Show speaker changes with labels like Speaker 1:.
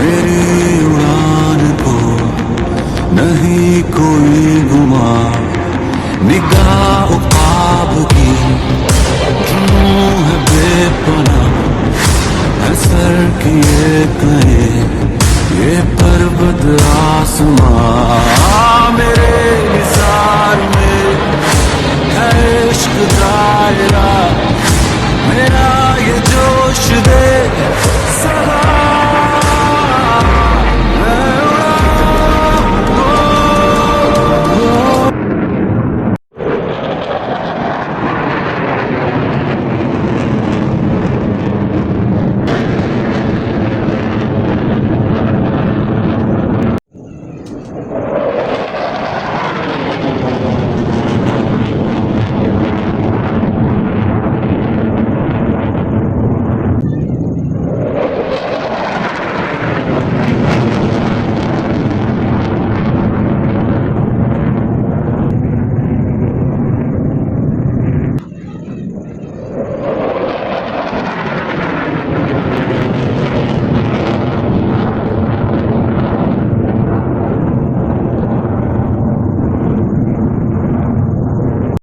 Speaker 1: मेरी उड़ान को नहीं कोई गुमा, निगाह ख्वाब की क्यों है बेपनाह, है सर किए कहे ये पर्वत आसमां। मेरे निसार में है इश्क दायरा,